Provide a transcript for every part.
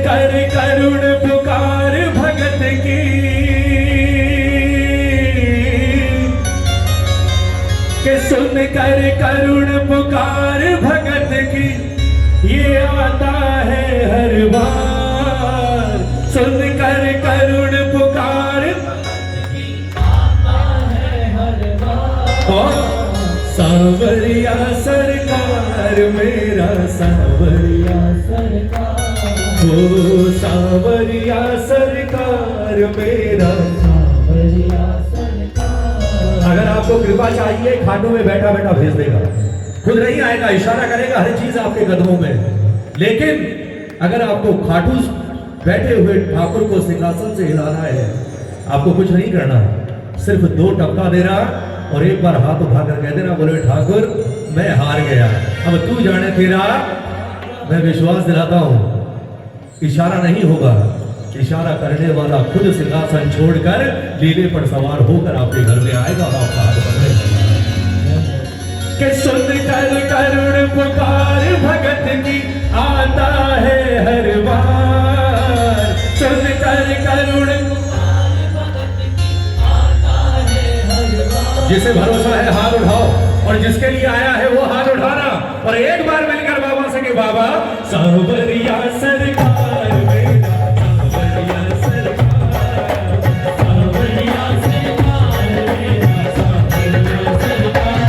कर करुण पुकार भगत की, कि सुन कर करुण पुकार भगत की, ये आता है हर बार। सुन कर करुण पुकार भगत की, आता है हर बार। सांवरिया सरकार मेरा सांवरिया सरकार, ओ सांवरिया सरकार मेरा सांवरिया सरकार। अगर आपको कृपा चाहिए खाटू में बैठा बैठा भेज देगा, खुद नहीं आएगा, इशारा करेगा, हर चीज आपके कदमों में। लेकिन अगर आपको खाटू बैठे हुए ठाकुर को सिंहासन से हिलाना है, आपको कुछ नहीं करना, सिर्फ 2 टपका देना और एक बार हाथ उठाकर कह देना, बोले ठाकुर मैं हार गया, अब तू जाने तेरा। मैं विश्वास दिलाता हूं, इशारा नहीं होगा, इशारा करने वाला खुद सिंहासन छोड़कर लीले पर सवार होकर आपके घर में आएगा और आपका हाथ पकड़ेगा। कि सुन कर करुण पुकार भगत की, आता है हर बार। सुन कर करुण पुकार भगत की, आता है हर बार। जिसे भरोसा है हाथ उठाओ, और जिसके लिए आया है वो हाथ उठाना, और एक बार मिलकर बाबा से कि बाबा सांवरिया सरकार मेरा सांवरिया सरकार, सांवरिया सरकार मेरा सांवरिया सरकार।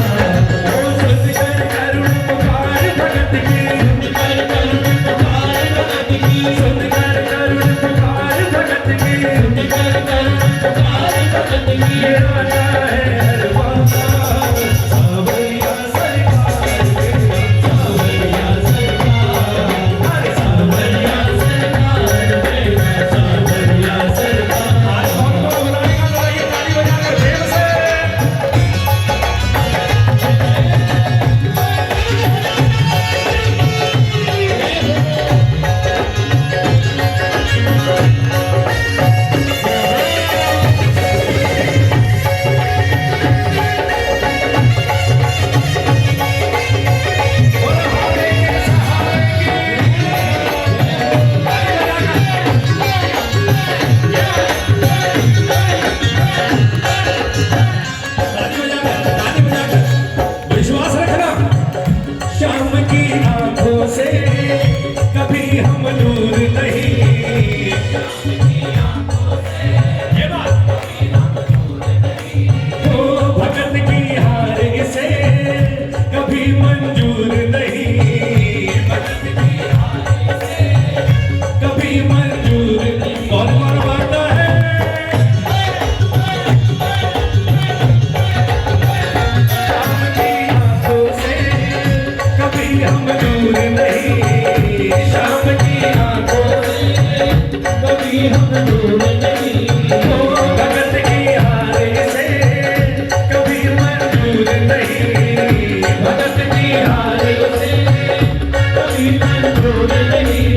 ओ सुन कर करुण पुकार भगत की, सुन कर करुण पुकार भगत की, सुन कर करुण पुकार भगत की, सुन कर करुण पुकार भगत की, ये आता है हर बार। सांवरिया सरकार मेरा सांवरिया सरकार, सांवरिया सरकार मेरा सांवरिया सरकार। आज कौन को बुलाएगा, तो ये ताली बजाकर प्रेम से। विश्वास रखना, शाम की आंखों से कभी हम दूर नहीं, ये बात कभी हम दूर नहीं। ओ भगत की हार इसे कभी मंजूर नहीं, भगत की हार इसे कभी मंजूर नहीं। कौन बांटता है, हम दूर नहीं, शाम की आंखों से कभी हम दूर नहीं। ओ भगत की हार से कभी मंजूर नहीं, भगत की हार से कभी मंजूर नहीं।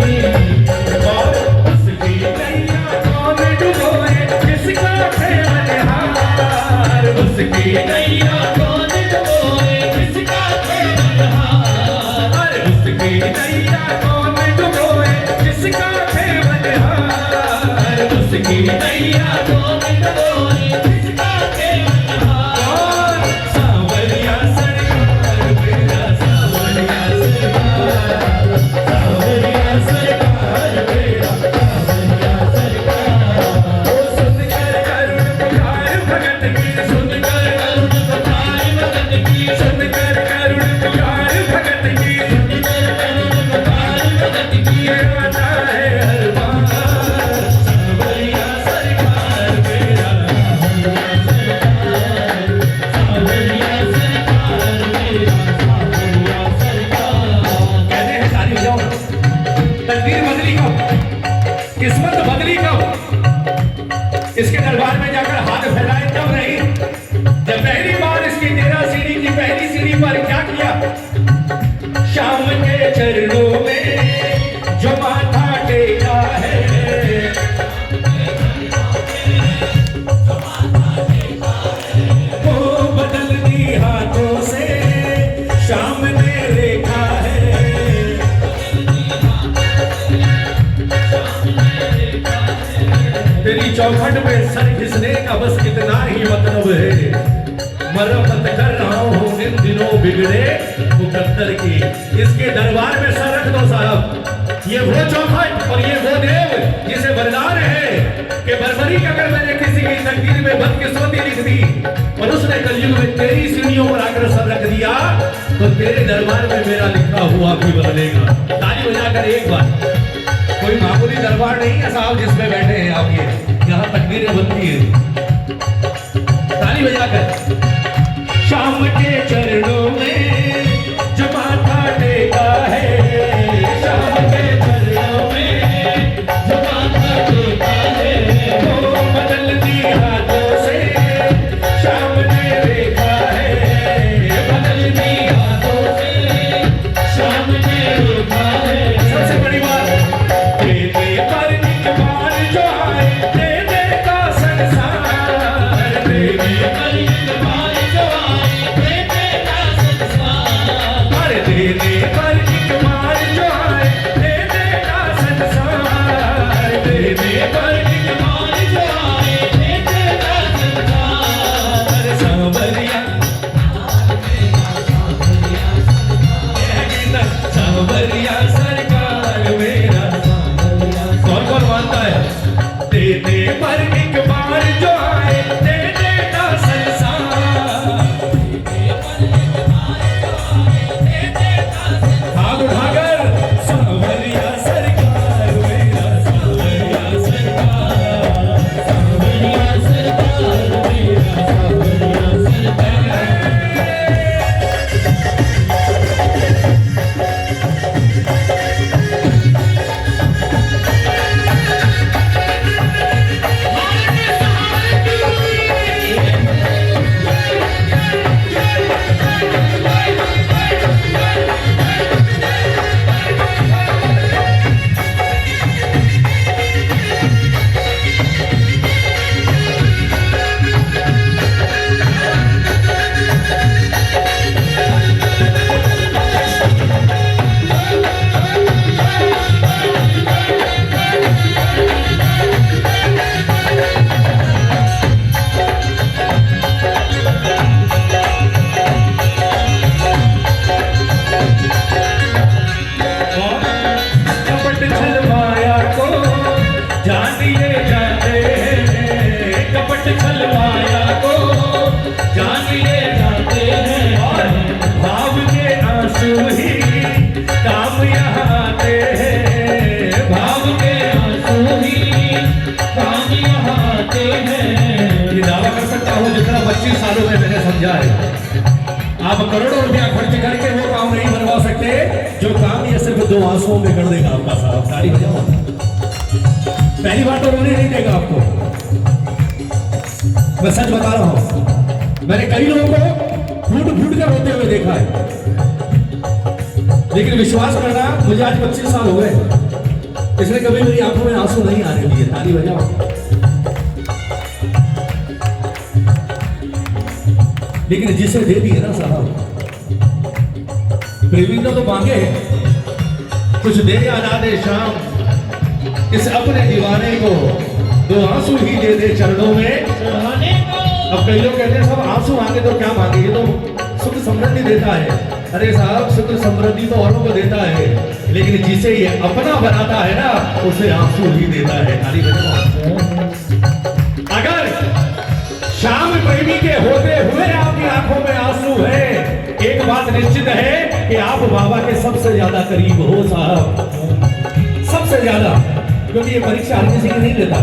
और उसकी नैया कौन डुबोए, किसका खेल हार, उसकी नैया कौन डुबोए, किसका खेल हार, उसकी नैया कौन डुबोए, किसका खेल हार, उसकी नैया कौन डुबोए, किसका खेल हार। सांवरिया चौखट में सर घिसने का बस इतना ही मतलब है। मरम्मत कर रहा हूँ इन दिनों बिगड़े मुकद्दर की। इसके दरबार में सर रख दो साहब। ये वो चौखट और ये वो देव जिसे वरदान है कि बर्बरी का अगर मैंने किसी की तकदीर में बदकिस्मती लिख दी और उसने कलयुग में तेरी सीढ़ियों पर आकर सर रख दिया तो तेरे दरबार में मेरा लिखा हुआ भी बदलेगा। ताली बजाकर एक बार। कोई मामूली दरबार नहीं है साहब जिसमें बैठे हैं आप, ये यहाँ तकदीरें बनती है। ताली बजाकर। शाम के चरणों में जो माथा टेका है, शाम के चरणों में जो माथा टेका है, वो बदलती हाथों से शाम ने देखा है, बदलती हाथों से शाम ने देखा है। सबसे बड़ी बात, देने पर एक बार जो आए देने का संसार, देने पर एक बार जो आए देने का संसार, अरे देने पर एक बार जो आए देने का संसार, देने पर एक बार जो आए देने का संसार। सांवरिया सांवरिया सरकार मेरा, कौन कौन मानता है? देने पर एक बार जो आए देने का संसार, हाथ उठाकर सांवरिया सरकार मेरा, सांवरिया सरकार, सांवरिया सरकार मेरा, सांवरिया सरकार। कपट छल माया को जानिए जाते हैं, कपट छल माया को जानिए जाते हैं, और भाव के आंसू ही काम यहाँ आते हैं, भाव के आंसू ही काम यहाँ आते हैं। ये दावा कर सकता हूँ जितना 25 सालों में मैंने समझा है, आप करोड़ों रुपया खर्च करके वो काम नहीं बनवा सकते जो काम ये सिर्फ 2 आंसुओं में कर देगा आपका साहब। ताली बजाओ। पहली बार तो रोने नहीं देगा आपको, मैं सच बता रहा हूं। मैंने कई लोगों को फूट फूट कर रोते हुए देखा है, लेकिन विश्वास करना मुझे आज 25 साल हो गए, इसलिए कभी मेरी आंखों में आंसू नहीं आने दिए। ताली बजाओ। लेकिन जिसे दे दिए ना साहब, प्रेमी तो मांगे कुछ दे या ना दे शाम, इस अपने दीवाने को 2 आंसू ही दे दे चरणों में चढ़ाने को। अब कई लोग कहते हैं साहब आंसू मांगे तो क्या मांगे, ये तो सुख समृद्धि देता है। अरे साहब सुख समृद्धि तो औरों को देता है, लेकिन जिसे ये अपना बनाता है ना उसे आंसू ही देता है। ताली बजाओ। अगर शाम प्रेमी के होते हुए आपकी आंखों में आंसू है, एक बात निश्चित है कि आप बाबा के सबसे ज्यादा करीब हो साहब, सबसे ज्यादा। क्योंकि ये परीक्षा हर किसी की नहीं लेता,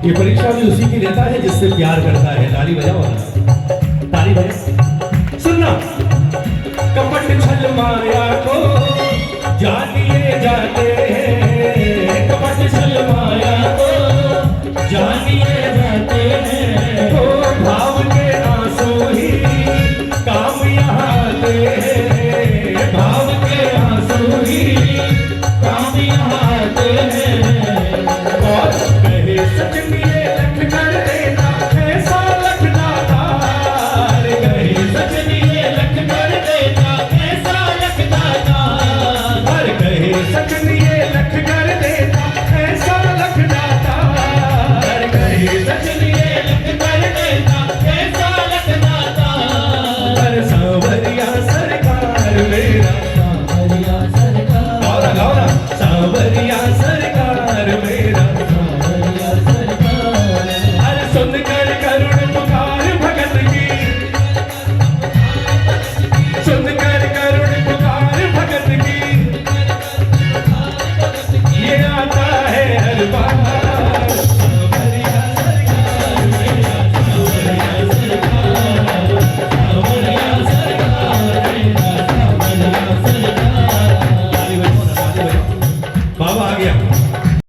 ये परीक्षा भी उसी की लेता है जिससे प्यार करता है। ताली बजाओ, ताली बजाओ। सुनना, कपट छल माया को जानिए जाते हैं, कपट छल माया को जानिए जाते हैं, तो भाव के आंसू ही काम यहाँ आते हैं,